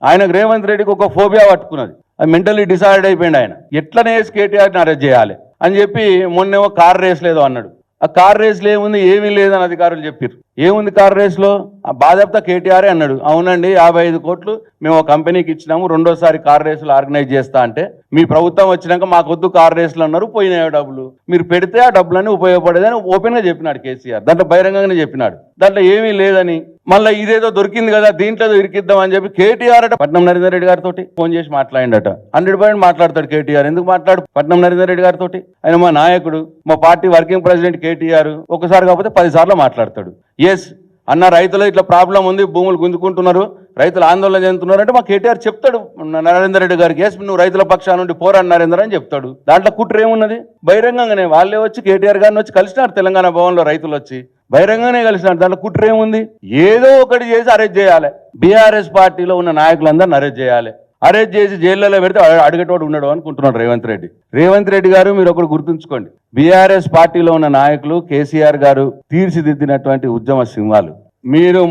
ఆయనకు రేవంత్ రెడ్డికి ఒక ఫోబియా పట్టుకున్నది, అది మెంటల్లీ డిసైడ్ అయిపోయింది. ఆయన ఎట్లనే కేటీఆర్ని అరెస్ట్ చేయాలి అని చెప్పి మొన్నేమో కార్ రేస్ లేదో అన్నాడు. ఆ కార్ రేస్లో ఏముంది, ఏమీ లేదని అధికారులు చెప్పారు. ఏముంది కార్ రేస్లో? ఆ బాధ్యత కేటీఆరే అన్నాడు. అవునండి, 55 కోట్లు మేము ఒక కంపెనీకి ఇచ్చినాము, రెండోసారి కార్ రేసులు ఆర్గనైజ్ చేస్తా అంటే మీ ప్రభుత్వం వచ్చినాక మాకొద్దు కార్ రేసులు అన్నారు, పోయినాయో డబ్బులు, మీరు పెడితే ఆ డబ్బులన్నీ ఉపయోగపడేదని ఓపెన్గా చెప్పినాడు కేసీఆర్. దాంట్లో బహిరంగంగానే చెప్పినాడు, దాంట్లో ఏమీ లేదని. మళ్ళీ ఇదేదో దొరికింది కదా దీంట్లో ఇరికిద్దాం అని చెప్పి కేటీఆర్ అట పట్నం నరేందర్ రెడ్డి గారితో ఫోన్ చేసి మాట్లాడిండట. 100% మాట్లాడతాడు కేటీఆర్. ఎందుకు మాట్లాడు పట్నం నరేందర్ రెడ్డి గారితో? ఆయన మా నాయకుడు, మా పార్టీ వర్కింగ్ ప్రెసిడెంట్ కేటీఆర్. ఒకసారి కాకపోతే 10 సార్లు మాట్లాడతాడు. ఎస్ అన్న, రైతులు ఇట్లా ప్రాబ్లం ఉంది, భూములు గుంజుకుంటున్నారు, రైతులు ఆందోళన చెందుతున్నారు అంటే మా కేటీఆర్ చెప్తాడు నరేందర్ రెడ్డి గారికి, ఎస్ నువ్వు రైతుల పక్షాన నుండి పోరాడు నరేందర్ అని చెప్తాడు. దాంట్లో కుట్ర ఏమున్నది? బహిరంగంగానే వాళ్ళే వచ్చి కేటీఆర్ గారిని వచ్చి కలిసినారు తెలంగాణ భవన్లో, రైతులు వచ్చి బహిరంగంగానే కలిసినారు. దాంట్లో కుట్ర ఏముంది? ఏదో ఒకటి చేసి అరెస్ట్ చేయాలి. బీఆర్ఎస్ పార్టీలో ఉన్న నాయకులందరిని అరెస్ట్ చేయాలి. అరెస్ట్ చేసి జైల్లో పెడితే అడిగేటోడు ఉన్నాడు అనుకుంటున్నాడు రేవంత్ రెడ్డి. రేవంత్ రెడ్డి గారు మీరు ఒకటి గుర్తుంచుకోండి, బీఆర్ఎస్ పార్టీలో ఉన్న నాయకులు కేసీఆర్ గారు తీర్చిదిద్దినటువంటి ఉద్యమ సింహాలు. మీరు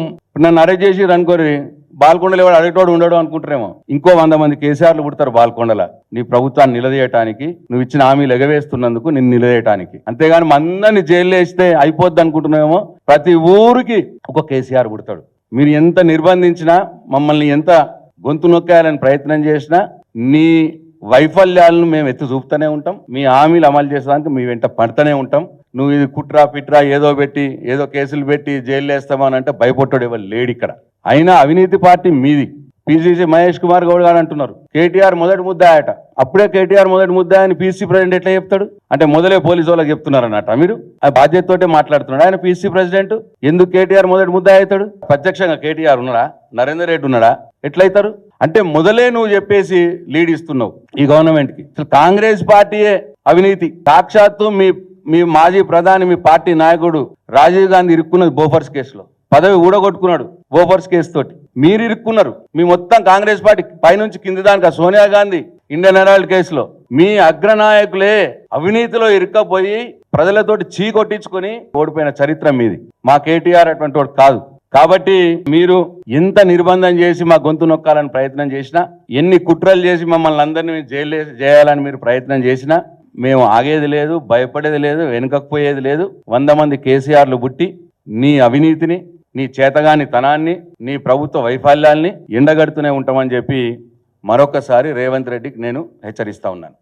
నన్ను అరెస్ట్ చేసి అనుకోరి బాల్కొండలో ఎవడు అడిగేటోడు ఉండడు అనుకుంటారేమో, ఇంకో 100 మంది కేసీఆర్లు పుడతారు బాల్కొండల నీ ప్రభుత్వాన్ని నిలదీయటానికి, నువ్వు ఇచ్చిన హామీలు ఎగవేస్తున్నందుకు నిన్ను నిలదీయటానికి. అంతేగాని మందరిని జైల్లో వేస్తే అయిపోద్ది అనుకుంటున్నామేమో. ప్రతి ఊరికి ఒక కేసీఆర్ పుడతాడు. మీరు ఎంత నిర్బంధించినా, మమ్మల్ని ఎంత గొంతు నొక్కేయాలని ప్రయత్నం చేసినా నీ వైఫల్యాలను మేము ఎత్తి చూపుతూనే ఉంటాం. మీ హామీలు అమలు చేసేదానికి మీ వెంట పడుతూనే ఉంటాం. నువ్వు ఇది కుట్రా పిట్రా ఏదో పెట్టి ఏదో కేసులు పెట్టి జైలు వేస్తామని అంటే భయపడ్డాడు ఎవరు లేడు ఇక్కడ. అయినా అవినీతి పార్టీ మీది. పిసిసి మహేష్ కుమార్ గౌడ్ గారు అంటున్నారు కేటీఆర్ మొదటి ముద్దాయట. అప్పుడే కేటీఆర్ మొదటి ముద్దాయని పిసిసి ప్రెసిడెంట్ ఎట్లా చెప్తాడు? అంటే మొదలే పోలీసు వాళ్ళకి చెప్తున్నారు అన్నట్ట. మీరు ఆ బాధ్యతతోటే మాట్లాడుతున్నాడు. ఆయన పిసిసి ప్రెసిడెంట్, ఎందుకు కేటీఆర్ మొదటి ముద్దాయి అవుతాడు? ప్రత్యక్షంగా కేటీఆర్ ఉన్నాడా? నరేందర్ రెడ్డి ఉన్నాడా? ఎట్లయితారు? అంటే మొదలే నువ్వు చెప్పేసి లీడ్ ఇస్తున్నావు ఈ గవర్నమెంట్ కి. అసలు కాంగ్రెస్ పార్టీయే అవినీతి. సాక్షాత్తు మీ మాజీ ప్రధాని, మీ పార్టీ నాయకుడు రాజీవ్ గాంధీ ఇరుక్కున్నది బోఫర్స్ కేసులో, పదవి ఊడగొట్టుకున్నాడు బోఫర్స్ కేసు తోటి. మీరు ఇరుక్కున్నారు. మీ మొత్తం కాంగ్రెస్ పార్టీ పైనుంచి కింది దానికి సోనియా గాంధీ ఇండియన్ హెరాల్డ్ కేసులో మీ అగ్రనాయకులే అవినీతిలో ఇరుక్కపోయి ప్రజలతోటి చీకొట్టించుకొని ఓడిపోయిన చరిత్ర మీది. మా కేటీఆర్ అటువంటి వాడు కాదు. కాబట్టి మీరు ఎంత నిర్బంధం చేసి మా గొంతు నొక్కాలని ప్రయత్నం చేసినా, ఎన్ని కుట్రలు చేసి మమ్మల్ని అందరినీ జైలు చేయాలని మీరు ప్రయత్నం చేసినా మేము ఆగేది లేదు, భయపడేది లేదు, వెనుకపోయేది లేదు. 100 మంది కేసీఆర్లు పుట్టి నీ అవినీతిని, నీ చేతగాని తనాన్ని, నీ ప్రభుత్వ వైఫల్యాల్ని ఎండగడుతూనే ఉంటామని చెప్పి మరొకసారి రేవంత్ రెడ్డికి నేను హెచ్చరిస్తా ఉన్నాను.